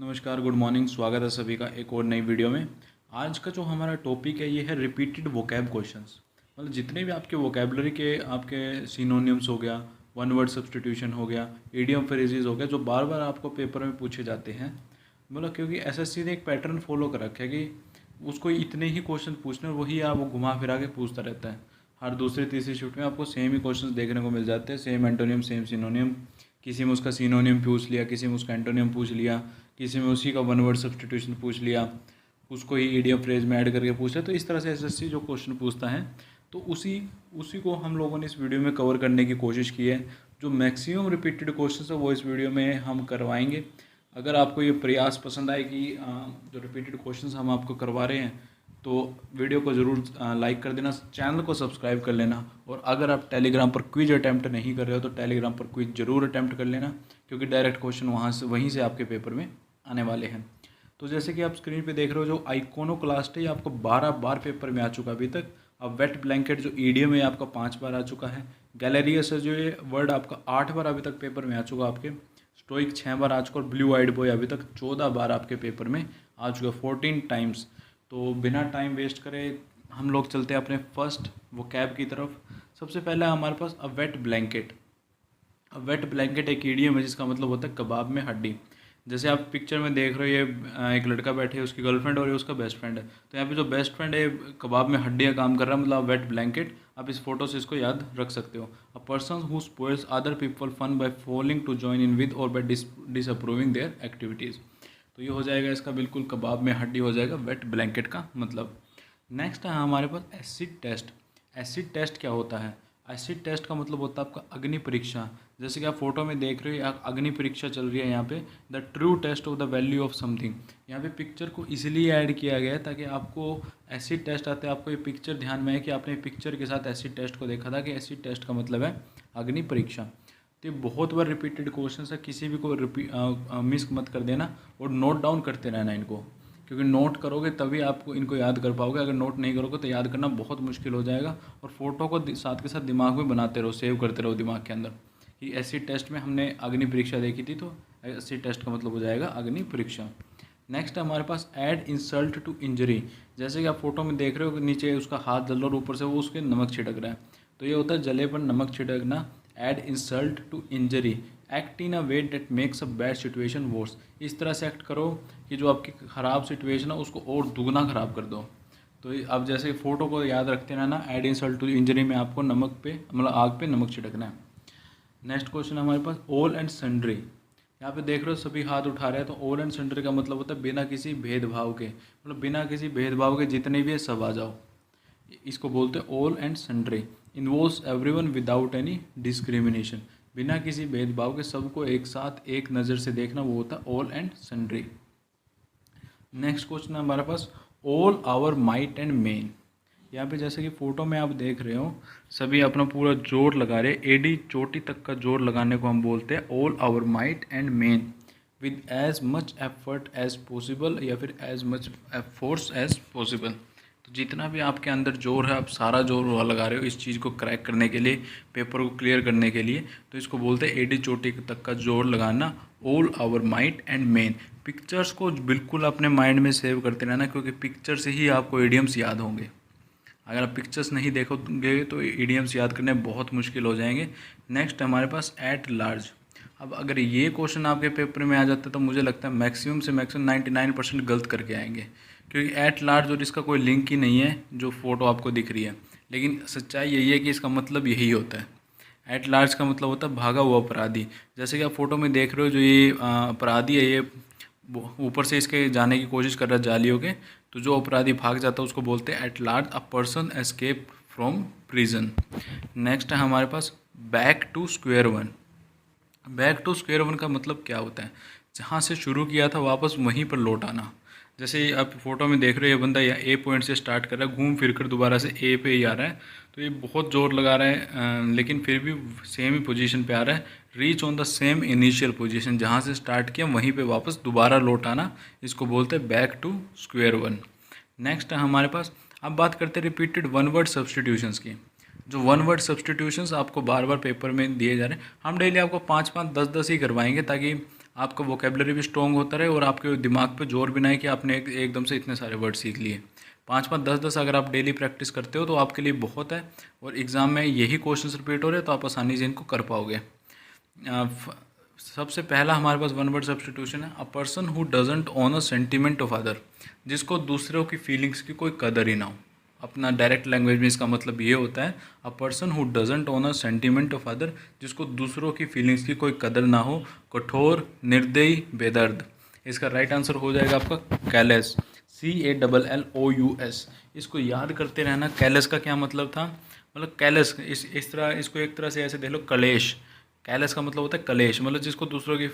नमस्कार, good morning. स्वागत है सभी का एक और नई वीडियो में। आज का जो हमारा टॉपिक है ये है रिपीटेड वोकैब क्वेश्चंस। मतलब जितने भी आपके वोकैबलरी के आपके सिनोनिम्स हो गया, वन वर्ड सब्स्टिट्यूशन हो गया, इडियम फ्रेजेस हो गया, जो बार बार आपको पेपर में पूछे जाते हैं। मतलब क्योंकि एसएससी ने एक पैटर्न फॉलो कर रखा है कि उसको इतने ही क्वेश्चन पूछने और वही आप वो घुमा फिरा के पूछता रहता है। हर दूसरी तीसरी शिफ्ट में आपको सेम ही क्वेश्चंस देखने को मिल जाते हैं, सेम एंटोनियम सेम सिनोनियम। किसी में उसका सिनोनियम पूछ लिया, किसी में उसका एंटोनियम पूछ लिया, किसी में उसी का वन वर्ड सब्स्टिट्यूशन पूछ लिया, उसको ही ईडियम फ्रेज में ऐड करके पूछ लिया। तो इस तरह से एसएससी जो क्वेश्चन पूछता है तो उसी उसी को हम लोगों ने इस वीडियो में कवर करने की कोशिश की है। जो मैक्सिमम रिपीटेड क्वेश्चन है वो इस वीडियो में हम करवाएंगे। अगर आपको ये प्रयास पसंद आए कि जो रिपीटेड क्वेश्चन हम आपको करवा रहे हैं तो वीडियो को ज़रूर लाइक कर देना, चैनल को सब्सक्राइब कर लेना। और अगर आप टेलीग्राम पर क्विज अटैम्प्ट नहीं कर रहे हो तो टेलीग्राम पर क्विज ज़रूर अटैम्प्ट कर लेना, क्योंकि डायरेक्ट क्वेश्चन वहीं से आपके पेपर में आने वाले हैं। तो जैसे कि आप स्क्रीन पे देख रहे हो, जो आइकोनोक्लास्ट है ये आपको 12 बार पेपर में आ चुका अभी तक। अब वेट ब्लैंकेट जो ईडियम है आपका 5 बार आ चुका है। गैलेरियस जो ये वर्ड आपका 8 बार अभी तक पेपर में आ चुका आपके। स्टोइक 6 बार आ चुका और ब्लू आइड बॉय अभी तक 14 बार आपके पेपर में आ चुका, 14 टाइम्स। तो बिना टाइम वेस्ट करे हम लोग चलते हैं अपने फर्स्ट वोकैब की तरफ। सबसे पहला हमारे पास अ वेट ब्लैंकेट। अब वेट ब्लैंकेट एक ईडियम है जिसका मतलब होता है कबाब में हड्डी। जैसे आप पिक्चर में देख रहे हो, ये एक लड़का बैठे है, उसकी गर्लफ्रेंड और ये उसका बेस्ट फ्रेंड है। तो यहाँ पे जो बेस्ट फ्रेंड है कबाब में हड्डियाँ काम कर रहा है, मतलब वेट ब्लैंकेट। आप इस फोटो से इसको याद रख सकते हो। A person who spoils other people fun by following to join in with और बाय डिसअप्रूविंग देयर एक्टिविटीज़। तो ये हो जाएगा इसका बिल्कुल कबाब में हड्डी हो जाएगा वेट ब्लैंकेट का मतलब। नेक्स्ट है हमारे पास एसिड टेस्ट। एसिड टेस्ट क्या होता है? एसिड टेस्ट का मतलब होता है आपका अग्नि परीक्षा। जैसे कि आप फोटो में देख रहे हो अग्नि परीक्षा चल रही है यहाँ पे, the true test of the value of something. यहाँ पे पिक्चर को इसलिए ऐड किया गया है ताकि आपको एसिड टेस्ट आते हैं, आपको ये पिक्चर ध्यान में है कि आपने पिक्चर के साथ एसिड टेस्ट को देखा था कि एसिड टेस्ट का मतलब है अग्नि परीक्षा। तो ये बहुत बार रिपीटेड क्वेश्चन है, किसी भी को मिस मत कर देना और नोट डाउन करते रहना इनको, क्योंकि नोट करोगे तभी आपको इनको याद कर पाओगे। अगर नोट नहीं करोगे तो याद करना बहुत मुश्किल हो जाएगा। और फोटो को साथ के साथ दिमाग में बनाते रहो, सेव करते रहो दिमाग के अंदर कि एसिड टेस्ट में हमने अग्नि परीक्षा देखी थी, तो एसिड टेस्ट का मतलब हो जाएगा अग्नि परीक्षा। नेक्स्ट है हमारे पास ऐड इंसल्ट टू इंजरी। जैसे कि आप फोटो में देख रहे हो कि नीचे उसका हाथ जल रहा है और ऊपर से वो उसके नमक छिड़क रहा है, तो ये होता है जले पर नमक छिड़कना। Add insult to injury. Act in a way that makes a bad situation worse. इस तरह से एक्ट करो कि जो आपकी ख़राब सिचुएशन है उसको और दुगना ख़राब कर दो। तो अब जैसे फ़ोटो को याद रखते रहना, ऐड इंसल्ट टू इंजरी में आपको नमक पे मतलब आग पे नमक छिड़कना है। नेक्स्ट क्वेश्चन है हमारे पास ऑल एंड सन्ड्री। यहाँ पे देख रहे हो सभी हाथ उठा रहे हैं, तो ऑल एंड सन्ड्री का मतलब होता है बिना किसी भेदभाव के, मतलब बिना किसी भेदभाव के जितने भी है सब आ जाओ। इसको बोलते हैं all and sundry. Involves everyone without any discrimination. बिना किसी भेदभाव के सबको एक साथ एक नज़र से देखना, वो होता है all and sundry. Next question है हमारे पास all our might and main. यहाँ पे जैसे कि फ़ोटो में आप देख रहे हो सभी अपना पूरा जोर लगा रहे हैं, एडी चोटी तक का जोर लगाने को हम बोलते हैं all our might and main with as much effort as possible या फिर as much force as possible. तो जितना भी आपके अंदर जोर है आप सारा जोर लगा रहे हो इस चीज़ को क्रैक करने के लिए, पेपर को क्लियर करने के लिए, तो इसको बोलते हैं एडी चोटी तक का जोर लगाना, all our might and main. Pictures को बिल्कुल अपने माइंड में सेव करते रहना, क्योंकि पिक्चर से ही आपको इडियम्स याद होंगे। अगर आप पिक्चर्स नहीं देखोगे तो इडियम्स याद करने बहुत मुश्किल हो जाएंगे। नेक्स्ट हमारे पास एट लार्ज। अब अगर ये क्वेश्चन आपके पेपर में आ जाता तो मुझे लगता है मैक्सिमम से मैक्सिमम 99% गलत करके आएंगे, क्योंकि एट लार्ज और इसका कोई लिंक ही नहीं है जो फ़ोटो आपको दिख रही है। लेकिन सच्चाई यही है कि इसका मतलब यही होता है। एट लार्ज का मतलब होता है भागा हुआ अपराधी। जैसे कि आप फोटो में देख रहे हो, जो ये अपराधी है ये ऊपर से इसके जाने की कोशिश कर रहा है जालियों के, तो जो अपराधी भाग जाता है उसको बोलते हैं at large a person escape from prison. Next है हमारे पास back to square one. Back to square one का मतलब क्या होता है? जहाँ से शुरू किया था वापस वहीं पर लौट आना। जैसे आप फोटो में देख रहे हो ये बंदा या ए पॉइंट से स्टार्ट कर रहा है, घूम फिर कर दोबारा से ए पे ही आ रहा है, तो ये बहुत जोर लगा रहा है लेकिन फिर भी सेम ही पोजीशन पे आ रहा है। Reach on the same initial position, जहाँ से स्टार्ट किया वहीं पे वापस दोबारा लौट आना, इसको बोलते हैं back to square one. Next है हमारे पास, अब बात करते हैं रिपीटेड वन वर्ड सब्सटीट्यूशंस की। जो वन वर्ड सब्सटीट्यूशंस आपको बार बार पेपर में दिए जा रहे हैं, हम डेली आपको 5-5, 10-10 ही करवाएंगे ताकि आपका वोकेबलरी भी स्ट्रॉन्ग होता रहे और आपके दिमाग पे जोर भी ना है कि आपने एकदम से इतने सारे वर्ड सीख लिए। 5-5, 10-10 अगर आप डेली प्रैक्टिस करते हो तो आपके लिए बहुत है, और एग्ज़ाम में यही क्वेश्चंस रिपीट हो रहे हैं तो आप आसानी से इनको कर पाओगे। सबसे पहला हमारे पास वन वर्ड सब्स्टिट्यूशन है, अ person who doesn't on a sentiment of other, जिसको दूसरों की फीलिंग्स की कोई कदर ही ना हो। अपना डायरेक्ट लैंग्वेज में इसका मतलब ये होता है, अ person who doesn't on a sentiment of other, जिसको दूसरों की फीलिंग्स की कोई कदर ना हो, कठोर, निर्दयी, बेदर्द। इसका राइट आंसर हो जाएगा आपका कैलेस, CALLOUS। इसको याद करते रहना। कैलेस का क्या मतलब था, मतलब कैलेस इस तरह इसको एक तरह से ऐसे देख लो, कलेश। कैलेस का मतलब होता है कलेश, मतलब जिसको दूसरों की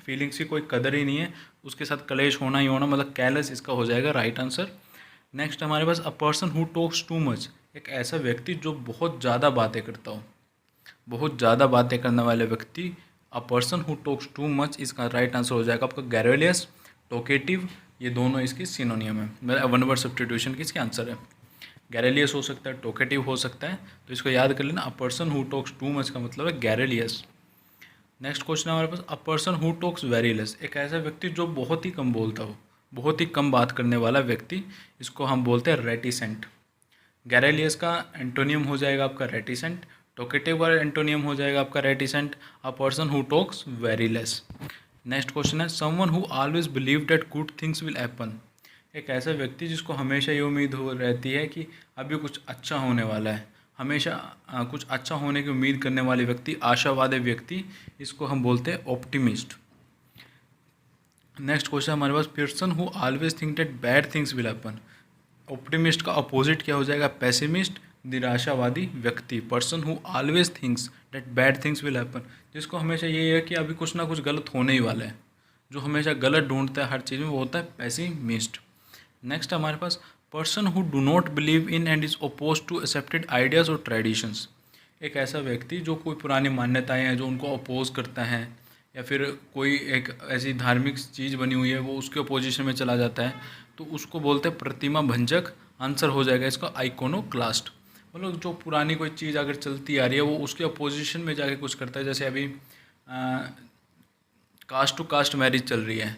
फीलिंग्स की कोई कदर ही नहीं है, उसके साथ कलेश होना ही होना, मतलब कैलेस इसका हो जाएगा राइट आंसर। नेक्स्ट हमारे पास, a person who talks too much, एक ऐसा व्यक्ति जो बहुत ज़्यादा बातें करता हो, बहुत ज़्यादा बातें करने वाले व्यक्ति, अ person who talks too much, इसका राइट आंसर हो जाएगा आपका गैरेलियस, टोकेटिव। ये दोनों इसकी सिनोनियम है, मतलब वन वर्ड सब्स्टिट्यूशन की इसके आंसर है। गैरेलियस हो सकता है, टोकेटिव हो सकता है, तो इसको याद कर लेना। A person who talks too much का मतलब है गैरेलियस। नेक्स्ट क्वेश्चन है हमारे पास, a person who talks very less, एक ऐसा व्यक्ति जो बहुत ही कम बोलता हो, बहुत ही कम बात करने वाला व्यक्ति, इसको हम बोलते हैं रेटिसेंट। गैरेलियस का एंटोनियम हो जाएगा आपका रेटिसेंट, टोकेटिव का एंटोनियम हो जाएगा आपका reticent, a person who talks very less. Next question है, someone who always believe that good things will happen, एक ऐसा व्यक्ति जिसको हमेशा ये उम्मीद हो रहती है कि अभी कुछ अच्छा होने वाला है, हमेशा कुछ अच्छा होने की उम्मीद करने वाले व्यक्ति, आशावादी व्यक्ति, इसको हम बोलते हैं ऑप्टिमिस्ट। नेक्स्ट क्वेश्चन हमारे पास, person who always think that bad things will happen, optimist का अपोजिट क्या हो जाएगा, पेसिमिस्ट, निराशावादी व्यक्ति। Person who always thinks that bad things will happen, जिसको हमेशा ये है कि अभी कुछ ना कुछ गलत होने ही वाला है, जो हमेशा गलत ढूंढता है हर चीज़ में, वो होता है पेसिमिस्ट। नेक्स्ट हमारे पास, person who do not believe in and is oppose to accepted ideas और ट्रेडिशंस, एक ऐसा व्यक्ति जो कोई पुरानी मान्यताएं हैं जो उनको अपोज करता है, या फिर कोई एक ऐसी धार्मिक चीज़ बनी हुई है वो उसके अपोजिशन में चला जाता है, तो उसको बोलते हैं प्रतिमा भंजक। आंसर हो जाएगा इसका आइकोनोक्लास्ट, मतलब जो पुरानी कोई चीज़ अगर चलती आ रही है वो उसके अपोजिशन में जाके कुछ करता है। जैसे अभी कास्ट टू कास्ट मैरिज चल रही है,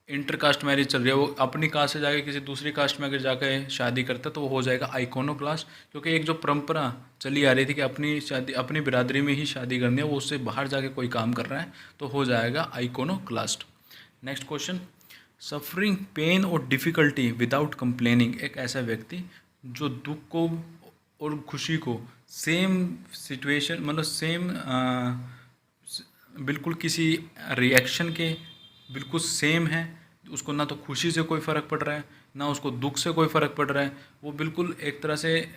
इंटर कास्ट मैरिज चल रही है, वो अपनी कास्ट से जाके किसी दूसरी कास्ट में अगर जाकर शादी करता है तो वो हो जाएगा आइकोनोक्लास्ट। क्योंकि एक जो परंपरा चली आ रही थी कि अपनी शादी अपनी बिरादरी में ही शादी करनी है, वो उससे बाहर जाके कोई काम कर रहा है, तो हो जाएगा iconoclast. Next question, suffering pain और डिफ़िकल्टी विदाउट कंप्लेनिंग, एक ऐसा व्यक्ति जो दुख को और खुशी को सेम सिचुएशन, मतलब सेम बिल्कुल किसी रिएक्शन के बिल्कुल सेम है, उसको ना तो खुशी से कोई फ़र्क पड़ रहा है, ना उसको दुख से कोई फ़र्क पड़ रहा है, वो बिल्कुल एक तरह से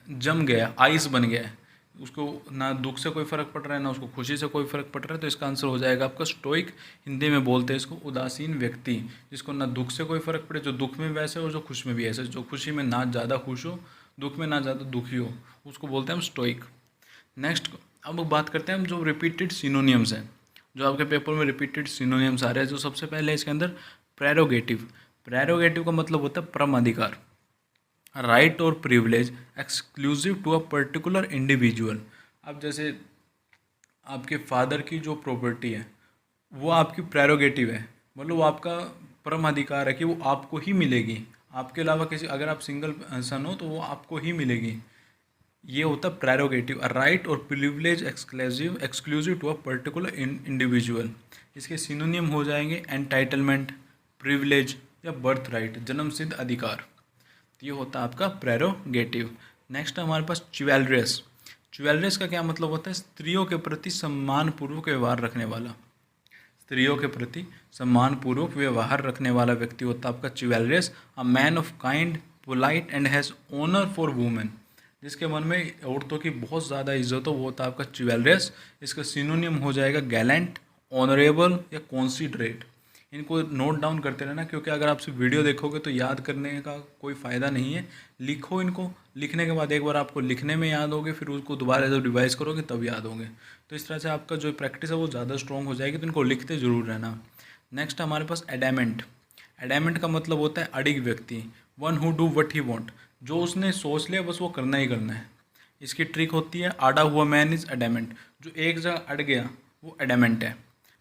जम गया, आइस बन गया है, उसको ना दुख से कोई फ़र्क पड़ रहा है ना उसको खुशी से कोई फ़र्क पड़ रहा है, तो इसका आंसर हो जाएगा आपका स्टोइक। हिंदी में बोलते हैं इसको उदासीन व्यक्ति, जिसको ना दुख से कोई फ़र्क पड़े, जो दुख में वैसे और जो खुश में भी ऐसे, जो खुशी में ना ज़्यादा खुश हो, दुख में ना ज़्यादा दुखी हो, उसको बोलते हैं हम स्टोइक। नेक्स्ट अब बात करते हैं हम जो रिपीटेड सिनोनियम्स हैं, जो आपके पेपर में रिपीटेड सिनोनियम्स आ रहे हैं। जो सबसे पहले इसके अंदर प्रेरोगेटिव, प्रेरोगेटिव का मतलब होता है परम अधिकार, राइट और privilege exclusive to a particular individual. अब जैसे आपके फादर की जो प्रॉपर्टी है वो आपकी प्रेरोगेटिव है, मतलब वो आपका परम अधिकार है कि वो आपको ही मिलेगी, आपके अलावा किसी, अगर आप सिंगल सन हो तो वो आपको ही मिलेगी। ये होता है प्रेरोगेटिव, राइट और privilege exclusive exclusive to a particular individual. इसके सिनोनियम हो जाएंगे एंटाइटलमेंट, प्रिविलेज या बर्थ राइट, जन्म सिद्ध अधिकार। तो ये होता है आपका प्रेरोगेटिव। नेक्स्ट हमारे पास चिवेलरियस। चिवेलरियस का क्या मतलब होता है, स्त्रियों के प्रति सम्मानपूर्वक व्यवहार रखने वाला, स्त्रियों के प्रति सम्मानपूर्वक व्यवहार रखने वाला व्यक्ति होता है आपका chivalrous. A man of kind, polite and has honour for women, जिसके मन में औरतों की बहुत ज़्यादा इज्जत हो, वो होता है आपका चिवेलरियस। इसका सिनोनियम हो जाएगा गैलेंट, ऑनरेबल या कॉन्सिडरेट। इनको नोट डाउन करते रहना, क्योंकि अगर आप सिर्फ वीडियो देखोगे तो याद करने का कोई फ़ायदा नहीं है। लिखो इनको, लिखने के बाद एक बार आपको लिखने में याद होगे, फिर उसको दोबारा जब रिवाइज करोगे तब याद होंगे। तो इस तरह से आपका जो प्रैक्टिस है वो ज़्यादा स्ट्रॉन्ग हो जाएगी, तो इनको लिखते ज़रूर रहना। नेक्स्ट हमारे पास एडामेंट। एडामेंट का मतलब होता है अडिग व्यक्ति, one who do what he want, जो उसने सोच लिया बस वो करना ही करना है। इसकी ट्रिक होती है आड़ा हुआ मैन इज़ एडामेंट, जो एक जगह अड़ गया वो एडामेंट है।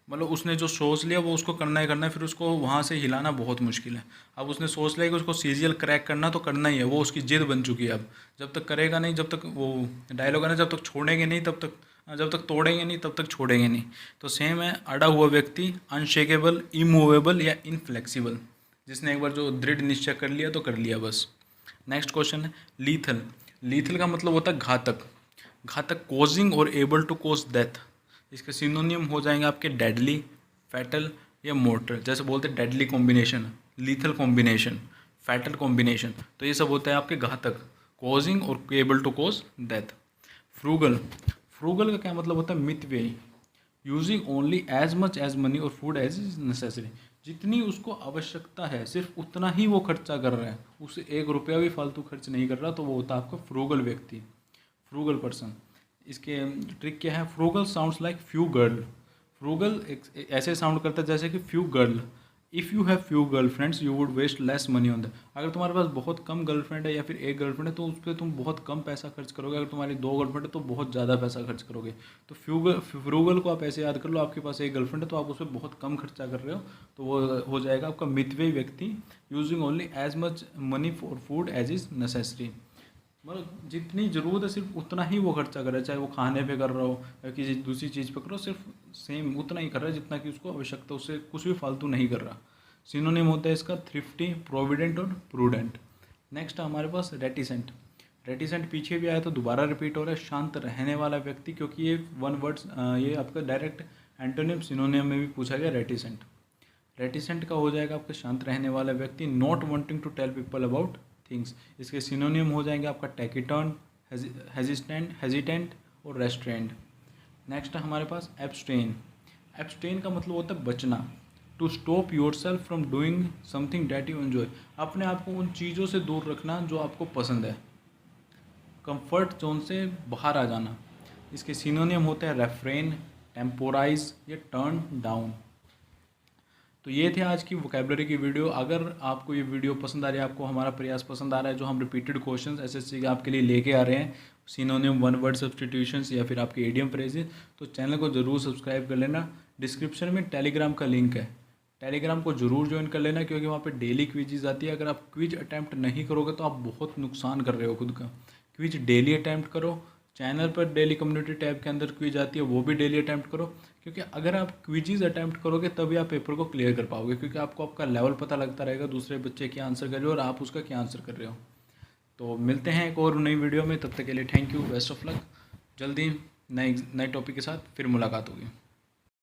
मतलब उसने जो सोच लिया वो उसको करना ही करना है, फिर उसको वहाँ से हिलाना बहुत मुश्किल है। अब उसने सोच लिया कि उसको सीजीएल क्रैक करना तो करना ही है, वो उसकी जिद बन चुकी है। अब जब तक करेगा नहीं, जब तक वो डायलॉग है ना, जब तक छोड़ेंगे नहीं तब तक, जब तक तोड़ेंगे नहीं तब तक छोड़ेंगे नहीं। तो सेम है, अड़ा हुआ व्यक्ति अनशेकेबल, इमूवेबल या इनफ्लेक्सिबल। जिसने एक बार जो दृढ़ निश्चय कर लिया तो कर लिया बस। नेक्स्ट क्वेश्चन है लीथल। लीथल का मतलब होता है घातक। घातक, कॉजिंग और एबल टू कॉज डेथ। इसके सिनोनियम हो जाएंगे आपके डेडली, फैटल या मोर्टल। जैसे बोलते हैं deadly combination, lethal combination, fatal combination, तो ये सब होता है आपके घातक, कॉजिंग और able to cause death. Frugal. Frugal का क्या मतलब होता है? मितव्ययी, using only as much as money और फूड एज इज नेसेसरी। जितनी उसको आवश्यकता है सिर्फ उतना ही वो खर्चा कर रहा है, उसे 1 रुपया भी फालतू खर्च नहीं कर रहा, तो वो होता है आपका फ्रूगल व्यक्ति, फ्रूगल पर्सन। इसके ट्रिक क्या है? Frugal sounds like few girl. Frugal एक ऐसे साउंड करता है जैसे कि few girl. If you have few girlfriends you would waste less money on that. अगर तुम्हारे पास बहुत कम गर्लफ्रेंड है या फिर एक गर्लफ्रेंड है तो उस पर तुम बहुत कम पैसा खर्च करोगे। अगर तुम्हारी 2 गर्लफ्रेंड है तो बहुत ज़्यादा पैसा खर्च करोगे। तो फ्रूगल को आप ऐसे याद कर लो, आपके पास एक गर्लफ्रेंड है तो आप उस पर बहुत कम खर्चा कर रहे हो, तो वो हो जाएगा आपका मितव्ययी व्यक्ति, using only as much money for food as is necessary. मतलब जितनी ज़रूरत है सिर्फ उतना ही वो खर्चा कर रहा है, चाहे वो खाने पे कर रहा हो या किसी दूसरी चीज़ पे कर रहा हो, सिर्फ सेम उतना ही कर रहा है जितना कि उसको आवश्यकता, उससे कुछ भी फालतू नहीं कर रहा। सिनोनिम होता है इसका थ्रिफ्टी, प्रोविडेंट और प्रूडेंट। नेक्स्ट है हमारे पास रेटिसेंट। रेटिसेंट पीछे भी आया तो दोबारा रिपीट हो रहा है, शांत रहने वाला व्यक्ति, क्योंकि ये वन वर्ड्स, ये आपका डायरेक्ट एंटोनिम सिनोनिम में भी पूछा गया रेटिसेंट। रेटिसेंट का हो जाएगा आपका शांत रहने वाला व्यक्ति, not wanting to tell people about things. इसके सिनोनिम हो जाएंगे आपका टैकिटर्न, हेजिटेंट और रेस्ट्रेंड। नेक्स्ट है हमारे पास एब्सटेन। एब्सटेन का मतलब होता है बचना, to stop yourself from doing something that you enjoy. अपने आप को उन चीज़ों से दूर रखना जो आपको पसंद है, कंफर्ट जोन से बाहर आ जाना। इसके सिनोनियम होते हैं रेफ्रेन, टेम्पोराइज या टर्न डाउन। तो ये थे आज की वोकेबलरी की वीडियो। अगर आपको ये वीडियो पसंद आ रही है, आपको हमारा प्रयास पसंद आ रहा है, जो हम रिपीटेड क्वेश्चंस एसएससी के आपके लिए लेके आ रहे हैं, सिनोनिम, वन वर्ड सब्सटीट्यूशंस या फिर आपके इडियम फ्रेजेस, तो चैनल को ज़रूर सब्सक्राइब कर लेना। डिस्क्रिप्शन में टेलीग्राम का लिंक है, टेलीग्राम को ज़रूर ज्वाइन कर लेना, क्योंकि वहाँ पे डेली क्विजेज आती है। अगर आप क्विज अटैम्प्ट नहीं करोगे तो आप बहुत नुकसान कर रहे हो खुद का। क्विज डेली अटैम्प्ट करो, चैनल पर डेली कम्युनिटी टैब के अंदर क्विज आती है, वो भी डेली अटैम्प्ट करो, क्योंकि अगर आप क्विजीज अटैम्प्ट करोगे तभी आप पेपर को क्लियर कर पाओगे, क्योंकि आपको आपका लेवल पता लगता रहेगा, दूसरे बच्चे क्या आंसर कर रहे हो और आप उसका क्या आंसर कर रहे हो। तो मिलते हैं एक और नई वीडियो में, तब तक के लिए thank you, best of luck. जल्दी नए नए टॉपिक के साथ फिर मुलाकात होगी।